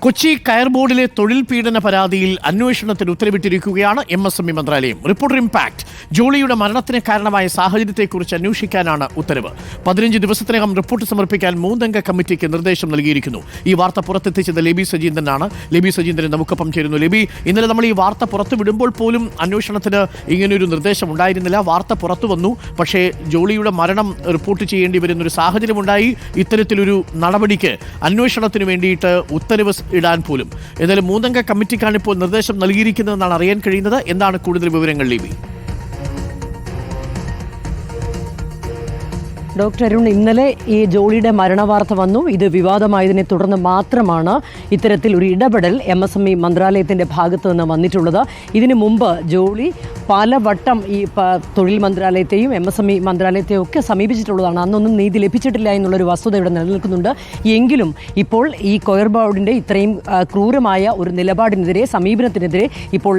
കൊച്ചി കയർ ബോർഡിലെ തൊഴിൽ പീഡന പരാതിയിൽ അന്വേഷണത്തിന് ഉത്തരവിട്ടിരിക്കുകയാണ് MSME മന്ത്രാലയം. റിപ്പോർട്ടർ ഇംപാക്ട് ജോളിയുടെ മരണത്തിന് കാരണമായ സാഹചര്യത്തെക്കുറിച്ച് അന്വേഷിക്കാനാണ് ഉത്തരവ്. 15 ദിവസത്തിനകം റിപ്പോർട്ട് സമർപ്പിക്കാൻ 3-അംഗ കമ്മിറ്റിക്ക് നിർദ്ദേശം നൽകിയിരിക്കുന്നു. ഈ വാർത്ത പുറത്തെത്തിച്ചത് ലെബി സജീന്ദ്രനാണ്. ലെബി സജീന്ദ്രൻ നമുക്കൊപ്പം ചേരുന്നു. ലെബി, ഇന്നലെ നമ്മൾ ഈ വാർത്ത പുറത്തു വിടുമ്പോൾ പോലും അന്വേഷണത്തിന് ഇങ്ങനെയൊരു നിർദ്ദേശം ഉണ്ടായിരുന്നില്ല. വാർത്ത പുറത്തു വന്നു, പക്ഷേ ജോളിയുടെ മരണം റിപ്പോർട്ട് ചെയ്യേണ്ടി വരുന്നൊരു സാഹചര്യമുണ്ടായി. ഇത്തരത്തിലൊരു നടപടിക്ക് അന്വേഷണത്തിന് വേണ്ടിയിട്ട് ഉത്തരവ് ഇടാൻ പോലും. എന്നാലും 3-അംഗ കമ്മിറ്റിക്കാണ് ഇപ്പോൾ നിർദ്ദേശം നൽകിയിരിക്കുന്നതെന്നാണ് അറിയാൻ കഴിയുന്നത്. എന്താണ് കൂടുതൽ വിവരങ്ങൾ, ലിബി? ഡോക്ടർ അരുൺ, ഇന്നലെ ഈ ജോളിയുടെ മരണവാർത്ത വന്നു. ഇത് വിവാദമായതിനെ തുടർന്ന് മാത്രമാണ് ഇത്തരത്തിൽ ഒരു ഇടപെടൽ MSME മന്ത്രാലയത്തിൻ്റെ ഭാഗത്ത് നിന്ന് വന്നിട്ടുള്ളത്. ഇതിനു മുമ്പ് ജോളി പലവട്ടം ഈ തൊഴിൽ മന്ത്രാലയത്തെയും MSME മന്ത്രാലയത്തെയും ഒക്കെ സമീപിച്ചിട്ടുള്ളതാണ്. അന്നൊന്നും നീതി ലഭിച്ചിട്ടില്ല എന്നുള്ളൊരു വസ്തുത ഇവിടെ നിലനിൽക്കുന്നുണ്ട്. എങ്കിലും ഇപ്പോൾ ഈ കയർ ബോർഡിൻ്റെ ഇത്രയും ക്രൂരമായ ഒരു നിലപാടിനെതിരെ, സമീപനത്തിനെതിരെ ഇപ്പോൾ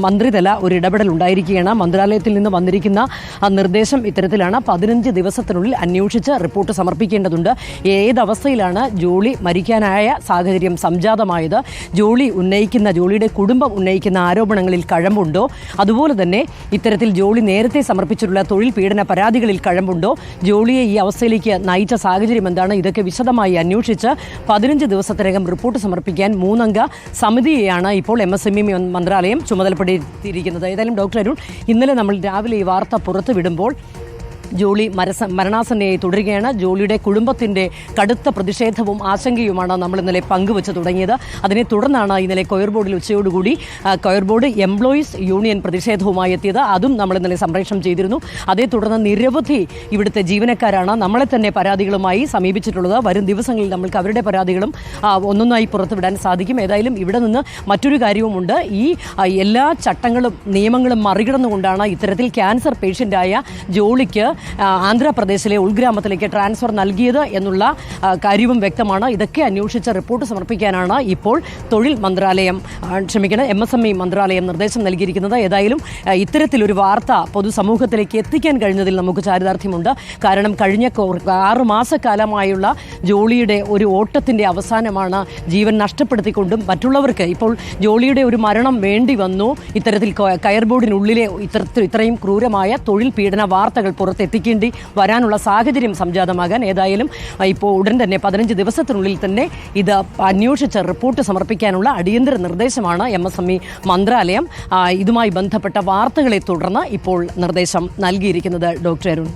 മന്ത്രിതല ഒരു ഇടപെടൽ ഉണ്ടായിരിക്കുകയാണ്. മന്ത്രാലയത്തിൽ നിന്ന് വന്നിരിക്കുന്ന നിർദ്ദേശം ഇത്തരത്തിലാണ്. 15 ദിവസത്തിനുള്ളിൽ അന്വേഷിച്ച് റിപ്പോർട്ട് സമർപ്പിക്കേണ്ടതുണ്ട്. ഏതവസ്ഥയിലാണ് ജോളി മരിക്കാനായ സാഹചര്യം സംജാതമായത്, ജോളിയുടെ കുടുംബം ഉന്നയിക്കുന്ന ആരോപണങ്ങളിൽ കഴമ്പുണ്ടോ, അതുപോലെ തന്നെ ഇത്തരത്തിൽ ജോളി നേരത്തെ സമർപ്പിച്ചിട്ടുള്ള തൊഴിൽ പീഡന പരാതികളിൽ കഴമ്പുണ്ടോ, ജോളിയെ ഈ അവസ്ഥയിലേക്ക് നയിച്ച സാഹചര്യം എന്താണ്, ഇതൊക്കെ വിശദമായി അന്വേഷിച്ച് 15 ദിവസത്തിനകം റിപ്പോർട്ട് സമർപ്പിക്കാൻ 3-അംഗ സമിതിയെയാണ് ഇപ്പോൾ MSME മന്ത്രാലയം ചുമതലപ്പെടുത്തിയിരിക്കുന്നത്. ഏതായാലും ഡോക്ടർ അരുൺ, ഇന്നലെ നമ്മൾ രാവിലെ ഈ വാർത്ത പുറത്തുവിടുമ്പോൾ ജോളി മരണാസന്നയായി തുടരുകയാണ്. ജോളിയുടെ കുടുംബത്തിൻ്റെ കടുത്ത പ്രതിഷേധവും ആശങ്കയുമാണ് നമ്മൾ ഇന്നലെ പങ്കുവച്ച് തുടങ്ങിയത്. അതിനെ തുടർന്നാണ് ഇന്നലെ കയർ ബോർഡിൽ ഉച്ചയോടുകൂടി കയർ ബോർഡ് എംപ്ലോയീസ് യൂണിയൻ പ്രതിഷേധവുമായി എത്തിയത്. അതും നമ്മൾ ഇന്നലെ സംപ്രേഷണം ചെയ്തിരുന്നു. അതേ തുടർന്ന് നിരവധി ഇവിടുത്തെ ജീവനക്കാരാണ് നമ്മളെ തന്നെ പരാതികളുമായി സമീപിച്ചിട്ടുള്ളത്. വരും ദിവസങ്ങളിൽ നമ്മൾക്ക് അവരുടെ പരാതികളും ഒന്നൊന്നായി പുറത്തുവിടാൻ സാധിക്കും. ഏതായാലും ഇവിടെ നിന്ന് മറ്റൊരു കാര്യവുമുണ്ട്. ഈ എല്ലാ ചട്ടങ്ങളും നിയമങ്ങളും മറികടന്നുകൊണ്ടാണ് ഇത്തരത്തിൽ ക്യാൻസർ പേഷ്യൻ്റായ ജോളിക്ക് ആന്ധ്രാപ്രദേശിലെ ഉൾഗ്രാമത്തിലേക്ക് ട്രാൻസ്ഫർ നൽകിയത് എന്നുള്ള കാര്യവും വ്യക്തമാണ്. ഇതൊക്കെ അന്വേഷിച്ച് റിപ്പോർട്ട് സമർപ്പിക്കാനാണ് ഇപ്പോൾ MSME മന്ത്രാലയം നിർദ്ദേശം നൽകിയിരിക്കുന്നത്. ഏതായാലും ഇത്തരത്തിലൊരു വാർത്ത പൊതുസമൂഹത്തിലേക്ക് എത്തിക്കാൻ കഴിഞ്ഞതിൽ നമുക്ക് ചാരിതാർത്ഥ്യമുണ്ട്. കാരണം കഴിഞ്ഞ 6 മാസക്കാലമായുള്ള ജോളിയുടെ ഒരു ഓട്ടത്തിൻ്റെ അവസാനമാണ് ജീവൻ നഷ്ടപ്പെടുത്തിക്കൊണ്ടും മറ്റുള്ളവർക്ക് ഇപ്പോൾ ജോളിയുടെ ഒരു മരണം വേണ്ടി വന്നു. ഇത്തരത്തിൽ കയർ ബോർഡിനുള്ളിലെ ഇത്രയും ക്രൂരമായ തൊഴിൽ പീഡന വാർത്തകൾ എത്തിക്കേണ്ടി വരാനുള്ള സാഹചര്യം സംജാതമാകാൻ ഏതായാലും ഇപ്പോൾ ഉടൻ തന്നെ 15 ദിവസത്തിനുള്ളിൽ തന്നെ ഇത് അന്വേഷിച്ച് റിപ്പോർട്ട് സമർപ്പിക്കാനുള്ള അടിയന്തര നിർദ്ദേശമാണ് MSME മന്ത്രാലയം ഇതുമായി ബന്ധപ്പെട്ട വാർത്തകളെ തുടർന്ന് ഇപ്പോൾ നിർദ്ദേശം നൽകിയിരിക്കുന്നത്. ഡോക്ടർ അരുൺ.